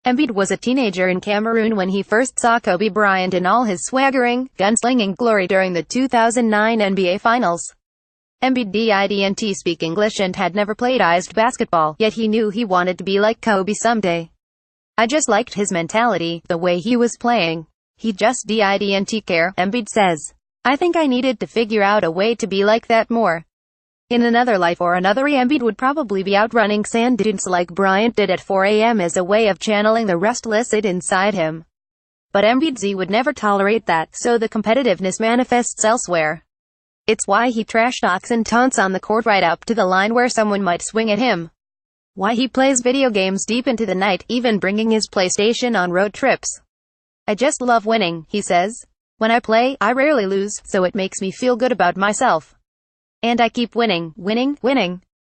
Embiid was a teenager in Cameroon when he first saw Kobe Bryant in all his swaggering, gunslinging glory during the 2009 NBA Finals. Embiid didn't speak English and had never played iced basketball, yet he knew he wanted to be like Kobe someday. I just liked his mentality, the way he was playing. He just didn't care, Embiid says. I think I needed to figure out a way to be like that more. In another life or another, Embiid would probably be out running sand dunes like Bryant did at 4 a.m. as a way of channeling the restless id inside him. But Embiid would never tolerate that, so the competitiveness manifests elsewhere. It's why he trash talks and taunts on the court right up to the line where someone might swing at him. Why he plays video games deep into the night, even bringing his PlayStation on road trips. I just love winning, he says. When I play, I rarely lose, so it makes me feel good about myself. And I keep winning.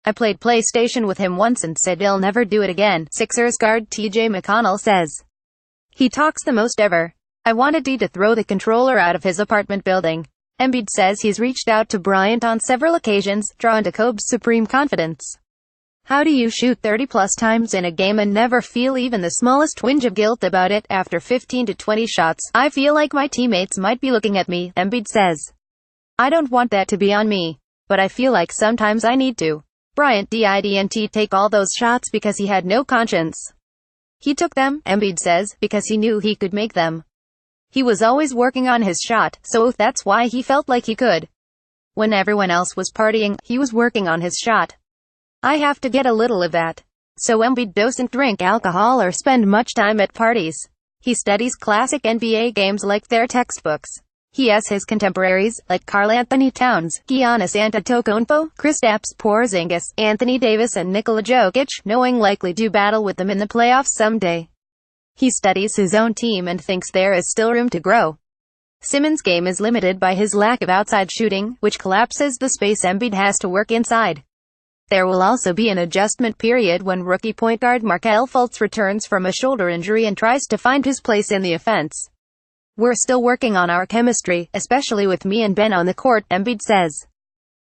I played PlayStation with him once and said he'll never do it again, Sixers guard TJ McConnell says. He talks the most ever. I wanted to throw the controller out of his apartment building. Embiid says he's reached out to Bryant on several occasions, drawn to Kobe's supreme confidence. How do you shoot 30-plus times in a game and never feel even the smallest twinge of guilt about it after 15 to 20 shots? I feel like my teammates might be looking at me, Embiid says. I don't want that to be on me. But I feel like sometimes I need to. Bryant didn't take all those shots because he had no conscience. He took them, Embiid says, because he knew he could make them. He was always working on his shot, so that's why he felt like he could. When everyone else was partying, he was working on his shot. I have to get a little of that. So Embiid doesn't drink alcohol or spend much time at parties. He studies classic NBA games like they're textbooks. He has his contemporaries, like Karl-Anthony Towns, Giannis Antetokounmpo, Kristaps Porzingis, Anthony Davis and Nikola Jokic, knowing likely to battle with them in the playoffs someday. He studies his own team and thinks there is still room to grow. Simmons' game is limited by his lack of outside shooting, which collapses the space Embiid has to work inside. There will also be an adjustment period when rookie point guard Markelle Fultz returns from a shoulder injury and tries to find his place in the offense. We're still working on our chemistry, especially with me and Ben on the court, Embiid says.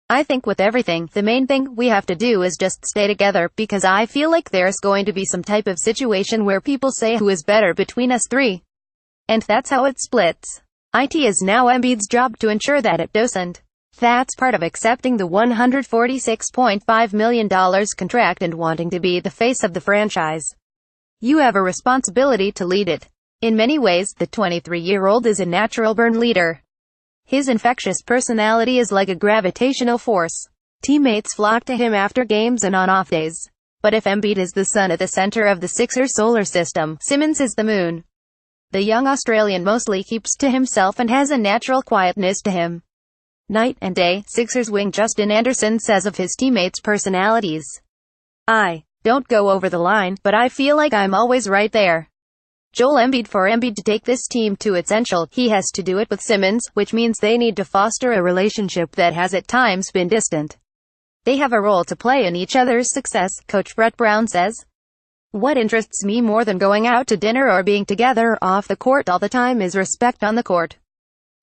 I think with everything, the main thing we have to do is just stay together, because I feel like there's going to be some type of situation where people say who is better between us three. And that's how it splits. It is now Embiid's job to ensure that it doesn't. That's part of accepting the $146.5 million contract and wanting to be the face of the franchise. You have a responsibility to lead it. In many ways, the 23-year-old is a natural-born leader. His infectious personality is like a gravitational force. Teammates flock to him after games and on off days. But if Embiid is the sun at the center of the Sixers solar system, Simmons is the moon. The young Australian mostly keeps to himself and has a natural quietness to him. Night and day, Sixers wing Justin Anderson says of his teammates' personalities. I don't go over the line, but I feel like I'm always right there. Joel Embiid. For Embiid to take this team to its potential, he has to do it with Simmons, which means they need to foster a relationship that has at times been distant. They have a role to play in each other's success, Coach Brett Brown says. What interests me more than going out to dinner or being together off the court all the time is respect on the court.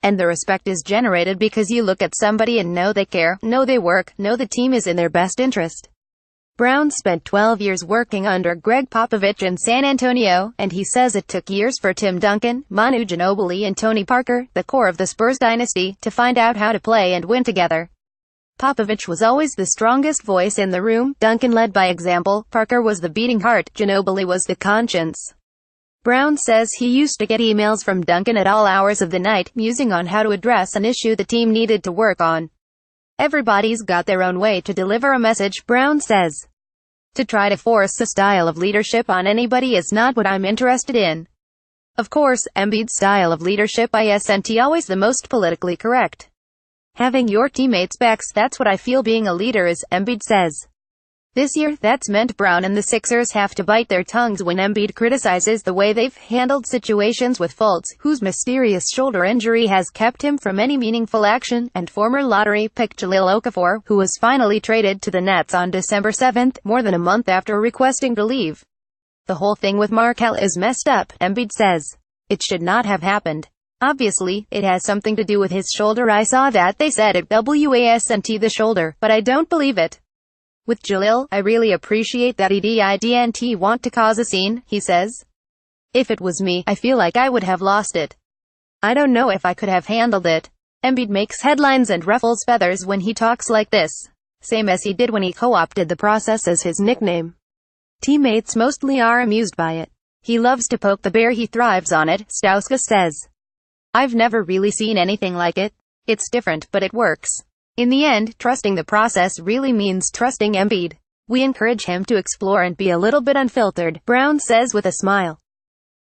And the respect is generated because you look at somebody and know they care, know they work, know the team is in their best interest. Brown spent 12 years working under Greg Popovich in San Antonio, and he says it took years for Tim Duncan, Manu Ginobili and Tony Parker, the core of the Spurs dynasty, to find out how to play and win together. Popovich was always the strongest voice in the room, Duncan led by example, Parker was the beating heart, Ginobili was the conscience. Brown says he used to get emails from Duncan at all hours of the night, musing on how to address an issue the team needed to work on. Everybody's got their own way to deliver a message, Brown says. To try to force a style of leadership on anybody is not what I'm interested in. Of course, Embiid's style of leadership isn't always the most politically correct. Having your teammates' backs, that's what I feel being a leader is, Embiid says. This year, that's meant Brown and the Sixers have to bite their tongues when Embiid criticizes the way they've handled situations with Fultz, whose mysterious shoulder injury has kept him from any meaningful action, and former lottery pick Jahlil Okafor, who was finally traded to the Nets on December 7, more than a month after requesting to leave. The whole thing with Markelle is messed up, Embiid says. It should not have happened. Obviously, it has something to do with his shoulder. I saw that they said it wasn't the shoulder, but I don't believe it. With Jahlil, I really appreciate that he didn't want to cause a scene, he says. If it was me, I feel like I would have lost it. I don't know if I could have handled it. Embiid makes headlines and ruffles feathers when he talks like this. Same as he did when he co-opted the process as his nickname. Teammates mostly are amused by it. He loves to poke the bear, he thrives on it, Stauska says. I've never really seen anything like it. It's different, but it works. In the end, trusting the process really means trusting Embiid. We encourage him to explore and be a little bit unfiltered, Brown says with a smile.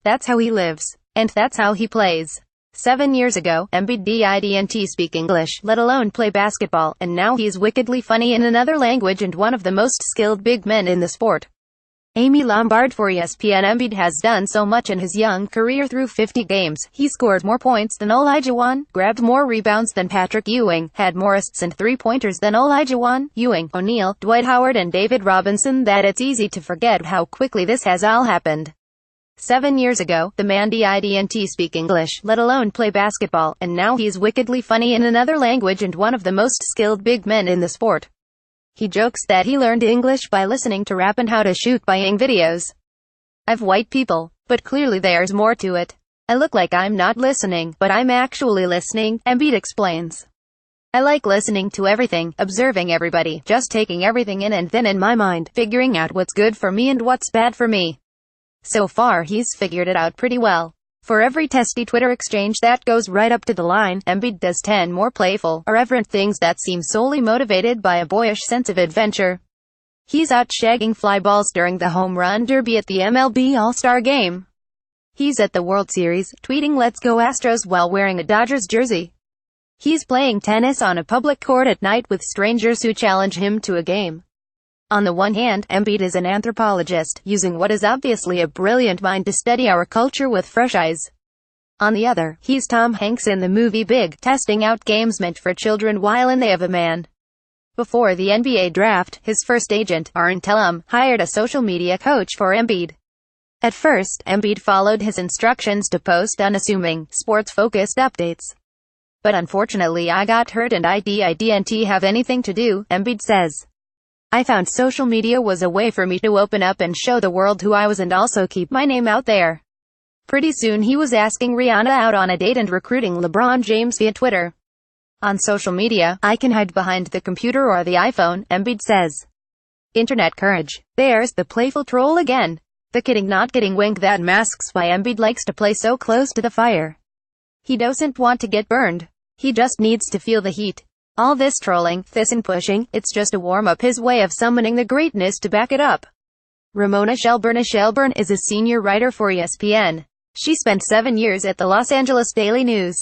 That's how he lives. And that's how he plays. 7 years ago, Embiid didn't speak English, let alone play basketball, and now he's wickedly funny in another language and one of the most skilled big men in the sport. Amy Lombard for ESPN. Embiid has done so much in his young career. Through 50 games, he scored more points than Olajuwon, grabbed more rebounds than Patrick Ewing, had more assists and three-pointers than Olajuwon, Ewing, O'Neal, Dwight Howard and David Robinson, that it's easy to forget how quickly this has all happened. 7 years ago, the man didn't speak English, let alone play basketball, and now he's wickedly funny in another language and one of the most skilled big men in the sport. He jokes that he learned English by listening to rap and how to shoot by videos. I've white people, but clearly there's more to it. I look like I'm not listening, but I'm actually listening, Embiid explains. I like listening to everything, observing everybody, just taking everything in and then in my mind, figuring out what's good for me and what's bad for me. So far he's figured it out pretty well. For every testy Twitter exchange that goes right up to the line, Embiid does 10 more playful, irreverent things that seem solely motivated by a boyish sense of adventure. He's out shagging fly balls during the home run derby at the MLB All-Star Game. He's at the World Series, tweeting "Let's go Astros" while wearing a Dodgers jersey. He's playing tennis on a public court at night with strangers who challenge him to a game. On the one hand, Embiid is an anthropologist, using what is obviously a brilliant mind to study our culture with fresh eyes. On the other, he's Tom Hanks in the movie Big, testing out games meant for children while in they of a man. Before the NBA draft, his first agent, Aaron Tellum, hired a social media coach for Embiid. At first, Embiid followed his instructions to post unassuming, sports-focused updates. But unfortunately I got hurt and I didn't have anything to do, Embiid says. I found social media was a way for me to open up and show the world who I was and also keep my name out there. Pretty soon he was asking Rihanna out on a date and recruiting LeBron James via Twitter. On social media, I can hide behind the computer or the iPhone, Embiid says. Internet courage. There's the playful troll again. The kidding not kidding wink that masks why Embiid likes to play so close to the fire. He doesn't want to get burned. He just needs to feel the heat. All this trolling, this and pushing, it's just a warm-up, his way of summoning the greatness to back it up. Ramona Shelburne is a senior writer for ESPN. She spent 7 years at the Los Angeles Daily News.